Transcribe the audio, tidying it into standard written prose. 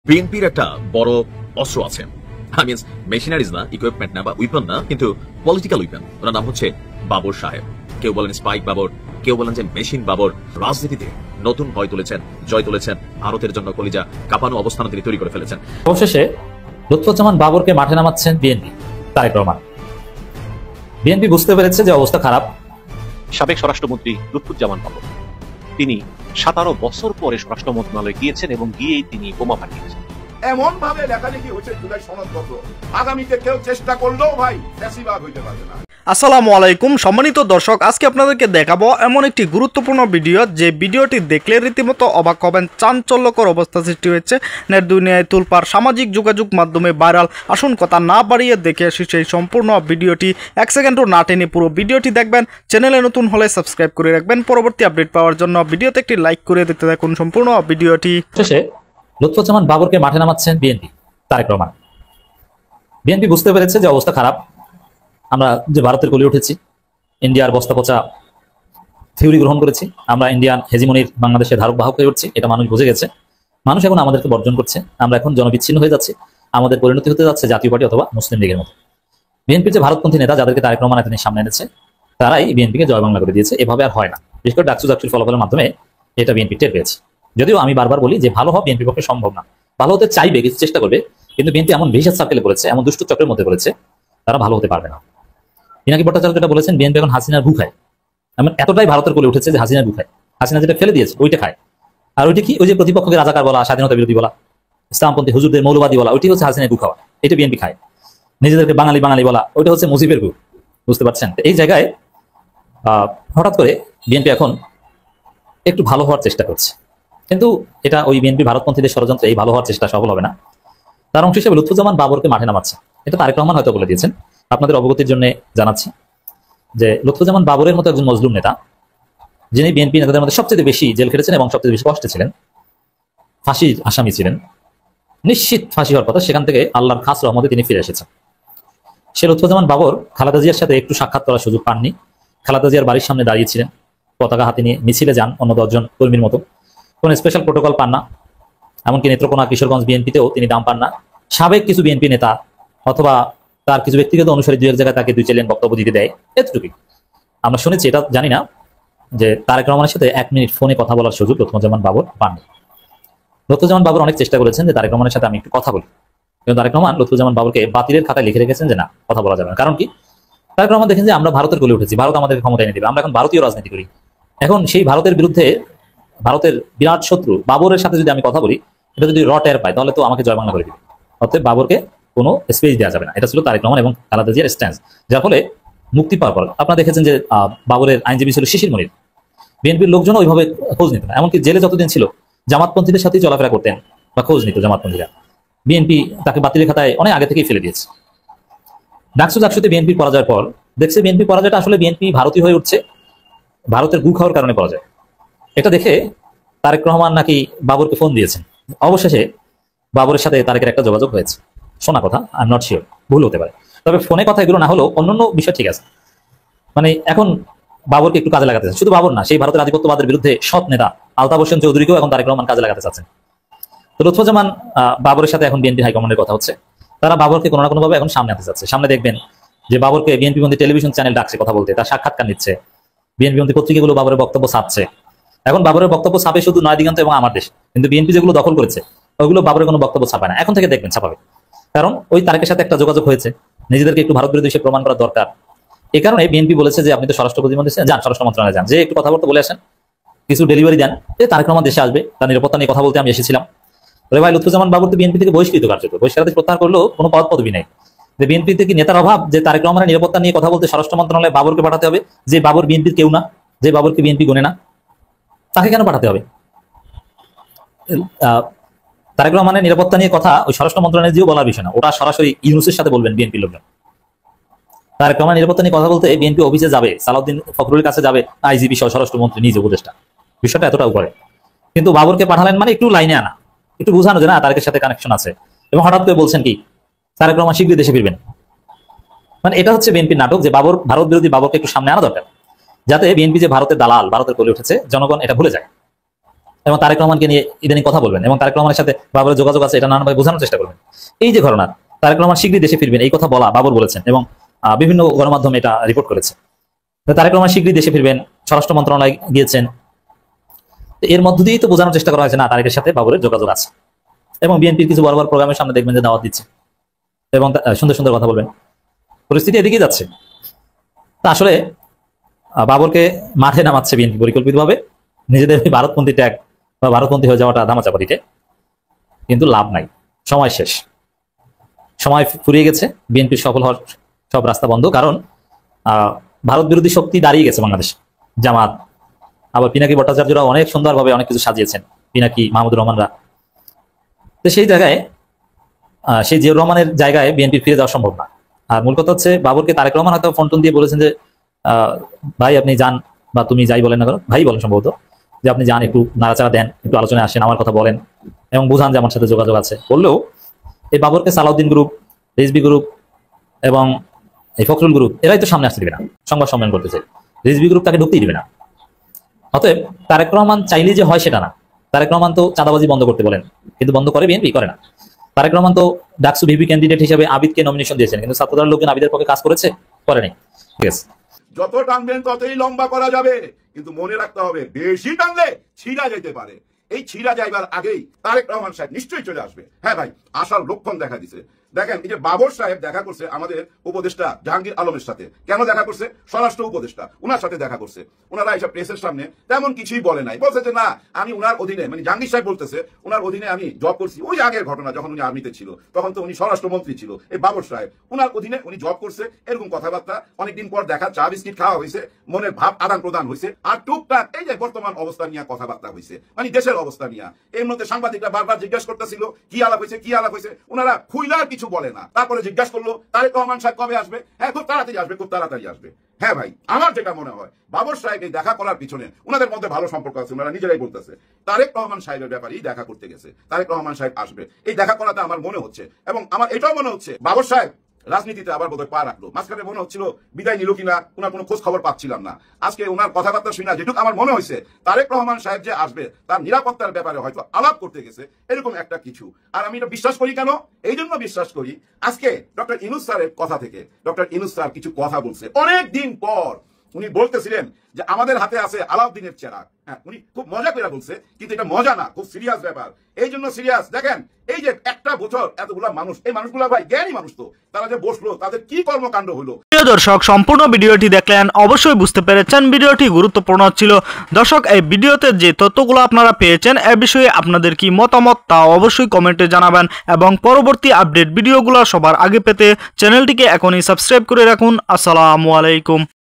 বিএনপির একটা বড় অস্ত্র আছে। আই মিনস মেশিনারিজ না, ইকুইপমেন্ট না বা উইপন না, কিন্তু পলিটিক্যাল উইপন। ওনার নাম হচ্ছে বাবর সাহেব। কেউ বলেন স্পাইক বাবর, কেউ বলেন যে মেশিন বাবর। রাজনীতিতে নতুন ভয় তুলেছেন, জয় তুলেছেন। ভারতের জন্য কলিজা কাঁপানো অবস্থান তিনি তৈরি করে ফেলেছেন। অবশেষে লুৎফুজ্জামান বাবরকে মাঠে নামাচ্ছেন বিএনপি, তারেক রহমান। বিএনপি বুঝতে পেরেছে যে অবস্থা খারাপ। সাবেক স্বরাষ্ট্রমন্ত্রী লুৎফুজ্জামান বাবর তিনি 17 বছর পরে স্বরাষ্ট্র মন্ত্রণালয়ে গিয়েছেন এবং গিয়েই তিনি বোমা ফাটিয়েছেন। এমন ভাবে লেখালেখি হয়েছে জুলাই সনদপত্র, আগামীতে কেউ চেষ্টা করলেও ভাই ফ্যাসিবাদ হইতে পারবে না। আসসালামু আলাইকুম সম্মানিত দর্শক, আজকে আপনাদেরকে দেখাবো এমন একটি গুরুত্বপূর্ণ ভিডিও, যে ভিডিওটি দেখলে রীতিমতো অবাক হবেন। চাঞ্চল্যকর অবস্থা সৃষ্টি হয়েছে নেট দুনিয়ায় তুলপার, সামাজিক যোগাযোগ মাধ্যমে ভাইরাল। আসুন কথা না বাড়িয়ে দেখে আসি সেই সম্পূর্ণ ভিডিওটি। এক সেকেন্ডও না টেনে পুরো ভিডিওটি দেখবেন। চ্যানেলে নতুন হলে সাবস্ক্রাইব করে রাখবেন পরবর্তী আপডেট পাওয়ার জন্য। ভিডিওতে একটি লাইক করে দেখতে থাকুন সম্পূর্ণ ভিডিওটি। শেষে লুৎফুজ্জামান বাবরকে মাঠে নামাচ্ছেন বিএনপি, তারেক রহমান। বিএনপি বুঝতে পেরেছে যে অবস্থা খারাপ। আমরা যে ভারতের কোলে উঠেছি, ইন্ডিয়ার বস্তা পচা থিওরি গ্রহণ করেছি, আমরা ইন্ডিয়ান হেজিমনির বাংলাদেশের ধারক বাহক হয়ে উঠছি, এটা মানুষ বুঝে গেছে। মানুষ এখন আমাদেরকে বর্জন করছে। আমরা এখন জনবিচ্ছিন্ন হয়ে যাচ্ছি। আমাদের পরিণতি হতে যাচ্ছে জাতীয় পার্টি অথবা মুসলিম লীগের মতো। বিএনপির যে ভারতপন্থী নেতা, যাদেরকে তারেক রহমান এতদিন সামনে এনেছে, তারাই বিএনপিকে জয় বাংলা করে দিয়েছে। এভাবে আর হয় না। বিশেষ করে ডাকসু জাকসুর ফলাফলের মাধ্যমে এটা বিএনপি টের পেয়েছে। যদিও আমি বারবার বলি যে ভালো হওয়া বিএনপির পক্ষে সম্ভব না। ভালো হতে চাইবে, কিছু চেষ্টা করবে, কিন্তু বিএনপি এমন ভিশাস সার্কেলে পড়েছে, এমন দুষ্ট চক্রের মধ্যে পড়েছে, তারা ভালো হতে পারবে না। পিনাকি ভট্টাচার্য যেটা বলেছেন, বিএনপি এখন হাসিনার গু খায়। এমন এতটাই ভারতের কোলে উঠেছে যে হাসিনার গু খায়। হাসিনা যেটা ফেলে দিয়েছে ওইটা খায়। আর ওইটা কি? ওই যে প্রতিপক্ষকে রাজাকার বলা, স্বাধীনতা বিরোধী বলা, ইসলামপন্থী হুজুরদের মৌলবাদী বলা, ওইটি হচ্ছে হাসিনার গু খাওয়া। এটা বিএনপি খায়। নিজেদেরকে বাঙালি বাঙালি বলা, ওইটা হচ্ছে মুজিবের গু। বুঝতে পারছেন? এই জায়গায় হঠাৎ করে বিএনপি এখন একটু ভালো হওয়ার চেষ্টা করছে, কিন্তু এটা ওই বিএনপি ভারতপন্থীদের ষড়যন্ত্রে এই ভালো হওয়ার চেষ্টা সফল হবে না। তার অংশ হিসেবে লুৎফুজ্জামান বাবরকে মাঠে নামাচ্ছে। এটা তারেক রহমান হয়তো বলে দিয়েছেন। আপনাদের অবগতির জন্য জানাচ্ছি যে লুৎফুজ্জামান বাবরের মতো একজন মজলুম নেতা, যিনি বিএনপি নেতাদের মধ্যে সবচেয়ে বেশি জেল খেটেছেন এবং সবচেয়ে বেশি কষ্টে ছিলেন, ফাঁসির আসামি ছিলেন, নিশ্চিত ফাঁসি হওয়ার কথা, সেখান থেকে আল্লাহর খাস রহমতে তিনি ফিরে এসেছেন। সে লুৎফুজ্জামান বাবর খালেদা জিয়ার সাথে একটু সাক্ষাৎ করার সুযোগ পাননি। খালেদা জিয়ার বাড়ির সামনে দাঁড়িয়েছিলেন, পতাকা হাতে নিয়ে মিছিলে যান অন্য 10 জন কর্মীর মতো। কোনো স্পেশাল প্রোটোকল পান না। এমনকি নেত্রকোনা কিশোরগঞ্জ বিএনপিতেও তিনি দাম পান না। সাবেক কিছু বিএনপি নেতা অথবা তার কিছু ব্যক্তিগত অনুসারী দুই এক জায়গায় তাকে 2 চ্যালেঞ্জ বক্তব্য দিতে দেয়, এতটুকুই আমরা শুনেছি। এটা জানি না যে তারেক রহমানের সাথে 1 মিনিট ফোনে কথা বলার সুযোগ লুৎফুজ্জামান বাবর পাননি। লুৎফুজ্জামান বাবর অনেক চেষ্টা করেছেন যে তারেক রহমানের সাথে আমি একটু কথা বলি, কিন্তু তারেক রহমান লুৎফুজ্জামান বাবরকে বাতিলের খাতায় লিখে রেখেছেন যে না, কথা বলা যাবে না। কারণ কি? তারেক রহমান দেখেন যে আমরা ভারতের কোলে উঠেছি, ভারত আমাদেরকে ক্ষমতা এনে দেবে, আমরা এখন ভারতীয় রাজনীতি করি। এখন সেই ভারতের বিরুদ্ধে, ভারতের বিরাট শত্রু বাবরের সাথে যদি আমি কথা বলি, এটা যদি রটের পায়, তাহলে তো আমাকে জয় বাংলা করে দিবে। অতএব বাবরকে কোনো স্পেস দেওয়া যাবে না। এটা ছিল তারেক রহমান এবং খালেদা জিয়ার স্ট্যান্স। যার ফলে মুক্তি পাওয়ার পর আপনারা দেখেছেন যে বাবরের আইনজীবী ছিল শিশির মনির। বিএনপির লোকজন ওইভাবে খোঁজ নিত না। এমনকি জেলে যতদিন ছিল জামাতপন্থীদের সাথেই চলাফেরা করতেন বা খোঁজ নিত জামাতপন্থীরা। বিএনপি তাকে বাতিলের খাতায় অনেক আগে থেকেই ফেলে দিয়েছে। ডাকসু জাকসুতে বিএনপির পরাজয়ের পর দেখছে বিএনপি পরাজয়টা আসলে বিএনপি ভারতীয় হয়ে উঠছে, ভারতের গু খাওয়ার কারণে পরাজয়। এটা দেখে তারেক রহমান নাকি বাবরকে ফোন দিয়েছেন। অবশেষে বাবরের সাথে তারেকের একটা যোগাযোগ হয়েছে, শোনা কথা, আই এম নট শিওর, ভুল হতে পারে। তবে ফোনে কথা এগুলো না হলেও অন্যান্য বিষয় ঠিক আছে। মানে এখন বাবরকে একটু কাজে লাগাতে চাচ্ছেন। শুধু বাবর না, সেই ভারতের আধিপত্যবাদের বিরুদ্ধে সৎ নেতা আলতাফ হোসেন চৌধুরীকেও এখন তারেক রহমান কাজে লাগাতে চাচ্ছেন। তো লুৎফুজ্জামান বাবরের সাথে এখন বিএনপি হাইকমান্ডের কথা হচ্ছে। তারা বাবরকে কোনো না কোনোভাবে এখন সামনে আনতে চাচ্ছে। সামনে দেখবেন যে বাবরকে বিএনপি বন্ধী টেলিভিশন চ্যানেল ডাকছে কথা বলতে, তার সাক্ষাৎকার নিচ্ছে, বিএনপি বন্ধী পত্রিকাগুলো বাবরের বক্তব্য ছাপছে। এখন বাবরের বক্তব্য ছাপে শুধু নয় দিগন্ত এবং আমার দেশ, কিন্তু বিএনপি যেগুলো দখল করেছে ওগুলো বাবরের কোনো বক্তব্য ছাপায় না। এখন থেকে দেখবেন ছাপাবে, কারণ ওই তারেকের সাথে একটা যোগাযোগ হয়েছে। নিজেদেরকে একটু ভারত বিরোধী হিসেবে প্রমাণ করা দরকার। এই কারণে বিএনপি বলেছে যে আপনি তো স্বরাষ্ট্র প্রতিমন্ত্রী ছিলেন, যান স্বরাষ্ট্র মন্ত্রণালয়ে যান, যে একটু কথা বলতে বলে আসেন, কিছু ডেলিভারি দেন, তারেক রহমান দেশে আসবে, তার নিরাপত্তা নিয়ে কথা বলতে আমি এসেছিলাম। ভাই লুৎফুজ্জামান বাবর তো বিএনপি থেকে বহিষ্কৃত, কার্যত বহিষ্কার প্রত্যাহার করলেও কোনো পদ পদবি নেই। যে বিএনপিতে কি নেতার অভাব যে তারেক রহমানের নিরাপত্তা নিয়ে কথা বলতে স্বরাষ্ট্র মন্ত্রণালয়ে বাবরকে পাঠাতে হবে? যে বাবর বিএনপির কেউ না, যে বাবরকে বিএনপি গুনে না, তাকে কেন পাঠাতে হবে? তারেক রহমানের নিরাপত্তা নিয়ে কথা ওই স্বরাষ্ট্র মন্ত্রণালয়ে যেও বলার বিষয় না, ওটা সরাসরি ইউনূসের সাথে বলবেন বিএনপির লোকজন। তারেক রহমানের নিরাপত্তা নিয়ে কথা বলতে বিএনপি অফিসে যাবে, সালাউদ্দিন ফখরুলের কাছে যাবে, আইজিপি সহ স্বরাষ্ট্রমন্ত্রী নিজে উপদেষ্টা। বিষয়টা এতটা উপরে। কিন্তু বাবরকে পাঠালেন মানে একটু লাইনে আনা, একটু বোঝানো যে না তারেকের সাথে কানেকশন আছে। এবং হঠাৎ করে বলছেন কি তারেক রহমান শীঘ্রই দেশে ফিরবেন। মানে এটা হচ্ছে বিএনপির নাটক, যে বাবর ভারত বিরোধী বাবরকে একটু সামনে আনা দরকার, যাতে বিএনপি যে ভারতের দালাল, ভারতের কোলে উঠেছে, জনগণ এটা ভুলে যায়। এবং তারেক রহমানকে নিয়ে ইদানিং কথা বলবেন এবং তারেক রহমানের সাথে বাবরের যোগাযোগ আছে এটা নানাভাবে বোঝানোর চেষ্টা করবেন। এই যে ঘটনা, তারেক রহমান শীঘ্রই দেশে ফিরবেন এই কথা বলা বাবর বলেছেন এবং বিভিন্ন গণমাধ্যমে এটা রিপোর্ট করেছে। তারেক রহমান শীঘ্রই দেশে ফিরবেন, স্বরাষ্ট্র মন্ত্রণালয় গিয়েছেন। এর মধ্য দিয়েই তো বোঝানোর চেষ্টা করা হয়েছে না তারেকের সাথে বাবরের যোগাযোগ আছে। এবং বিএনপির কিছু বড় বড় প্রোগ্রামের সামনে দেখবেন যে দাওয়াত দিচ্ছে এবং সুন্দর সুন্দর কথা বলবেন। পরিস্থিতি এদিকেই যাচ্ছে। তা আসলে বাবরকে মাঠে নামাচ্ছে বিএনপি পরিকল্পিতভাবে, নিজেদের ভারতপন্থী ট্যাগ বা ভারতপন্থী হয়ে যাওয়াটা ধামাচাপাটিতে, কিন্তু লাভ নাই, সময় শেষ, সময় ফুরিয়ে গেছে। বিএনপির সফল হওয়ার সব রাস্তা বন্ধ, কারণ ভারত বিরোধী শক্তি দাঁড়িয়ে গেছে বাংলাদেশে। জামাত, আবার পিনাকি ভট্টাচার্যরা অনেক সুন্দরভাবে অনেক কিছু সাজিয়েছেন, পিনাকি, মাহমুদুর রহমানরা। তো সেই জায়গায় সেই জিয়াউর রহমানের জায়গায় বিএনপির ফিরে যাওয়া সম্ভব না। আর মূল কথা হচ্ছে বাবরকে তারেক রহমান হয়তো ফোন টোন দিয়ে বলেছেন যে ভাই আপনি যান, বা তুমি যাই বলেন না, ভাই বলেন সম্ভবত, যে আপনি যান, একটু নাড়াচাড়া দেন, একটু আলোচনায় আসেন, আমার কথা বলেন এবং বুঝান যে আমার সাথে যোগাযোগ আছে। বললেও এই বাবরকে সালাউদ্দিন গ্রুপ, রিজভী গ্রুপ এবং এই ফখরুল গ্রুপ এরাই তো সামনে আসতে দিবে না, সংবাদ সম্মেলন করতে চাই। রিজভী গ্রুপ তাকে ঢুকতেই দিবে না। অতএব তারেক রহমান চাইলেই যে হয় সেটা না। তারেক রহমান তো চাঁদাবাজি বন্ধ করতে বলেন, কিন্তু বন্ধ করে বিএনপি, করে না। তারেক রহমান তো ডাকসু ভিপি ক্যান্ডিডেট হিসেবে আবিদকে নমিনেশন দিয়েছেন, কিন্তু ছাত্রদলের লোকজন আবিদের পক্ষে কাজ করেছে, করেনি। ঠিক আছে, যত টানবেন ততই লম্বা করা যাবে, কিন্তু মনে রাখতে হবে বেশি টানলে ছিঁড়া যেতে পারে। এই ছিঁড়া যাইবার আগেই তারেক রহমান সাহেব নিশ্চয়ই চলে আসবে। হ্যাঁ ভাই, আসার লক্ষণ দেখা দিছে। দেখেন, এই যে বাবর সাহেব দেখা করছে আমাদের উপদেষ্টা জাহাঙ্গীর আলমের সাথে। কেন দেখা করছে? স্বরাষ্ট্র উপদেষ্টা উনার সাথে দেখা করছে। ওনারা এইসব প্রেসের সামনে তেমন কিছুই বলে নাই, বলছে যে না আমি উনার অধীনে, মানে জাহাঙ্গীর সাহেব বলতেছে উনার অধীনে আমি জব করছি। ওই আগের ঘটনা, যখন উনি আর্মিতে ছিল তখন তো উনি স্বরাষ্ট্রমন্ত্রী ছিল। এই বাবর সাহেব উনার অধীনে উনি জব করছে, এরকম কথাবার্তা। অনেকদিন পর দেখা, চা বিস্কিট খাওয়া হয়েছে, মনের ভাব আদান প্রদান হয়েছে, আর টুকটাক এই যে বর্তমান অবস্থা নিয়ে কথাবার্তা হয়েছে, মানে দেশের অবস্থা নিয়ে। এর মধ্যে সাংবাদিকরা বারবার জিজ্ঞাসা করতেছিল কি আলাপ হয়েছে, কি আলাপ হয়েছে। ওনারা খুইলার কিছু বলে না। তারপরে জিজ্ঞাসা করলো তারেক রহমান সাহেব কবে আসবে? হ্যাঁ, খুব তাড়াতাড়ি আসবে, খুব তাড়াতাড়ি আসবে। হ্যাঁ ভাই, আমার যেটা মনে হয় বাবর সাহেব এই দেখা করার পিছনে ওনাদের মধ্যে ভালো সম্পর্ক আছে, ওনারা নিজেরাই বলতেছে। তারেক রহমান সাহেবের ব্যাপারেই দেখা করতে গেছে, তারেক রহমান সাহেব আসবে এই দেখা করাতে আমার মনে হচ্ছে। এবং আমার এটাও মনে হচ্ছে বাবর সাহেব রাজনীতিতে আবার বোধহয় পা রাখলো। মাঝখানে মনে হচ্ছিল বিদায় নিল কিনা, ওনার কোনো খোঁজ খবর পাচ্ছিলাম না। আজকে ওনার কথাবার্তা শুনে যেটুকু আমার মনে হয়েছে, তারেক রহমান সাহেব যে আসবে তার নিরাপত্তার ব্যাপারে হয়তো আলাপ করতে গেছে, এরকম একটা কিছু। আর আমি এটা বিশ্বাস করি কেন? এই জন্য বিশ্বাস করি, আজকে ডক্টর ইউনূস স্যারের কথা থেকে ডক্টর ইউনূস স্যার কিছু কথা বলছে অনেক দিন পর। উনি বলতেছিলেন যে আমাদের হাতে আছে আলাউদ্দিনের চেরাগ। হ্যাঁ, উনি খুব মজা করে বলছে, কিন্তু এটা মজা না, খুব সিরিয়াস ব্যাপার। এই জন্য সিরিয়াস। দেখেন, এই যে একটা বছর এতগুলা মানুষ, এই মানুষগুলা ভাই জ্ঞানী মানুষ, তো তারা যে বসলো তাদের কি কর্মকাণ্ড হলো। প্রিয় দর্শক, সম্পূর্ণ ভিডিওটি দেখলেন, অবশ্যই বুঝতে পেরেছেন ভিডিওটি গুরুত্বপূর্ণ ছিল। দর্শক, এই ভিডিওতে যে তথ্যগুলো আপনারা পেয়েছেন এ বিষয়ে আপনাদের কি মতামত তা অবশ্যই কমেন্টে জানাবেন, এবং পরবর্তী আপডেট ভিডিওগুলো সবার আগে পেতে চ্যানেলটিকে এখনই সাবস্ক্রাইব করে রাখুন। আসসালামু আলাইকুম।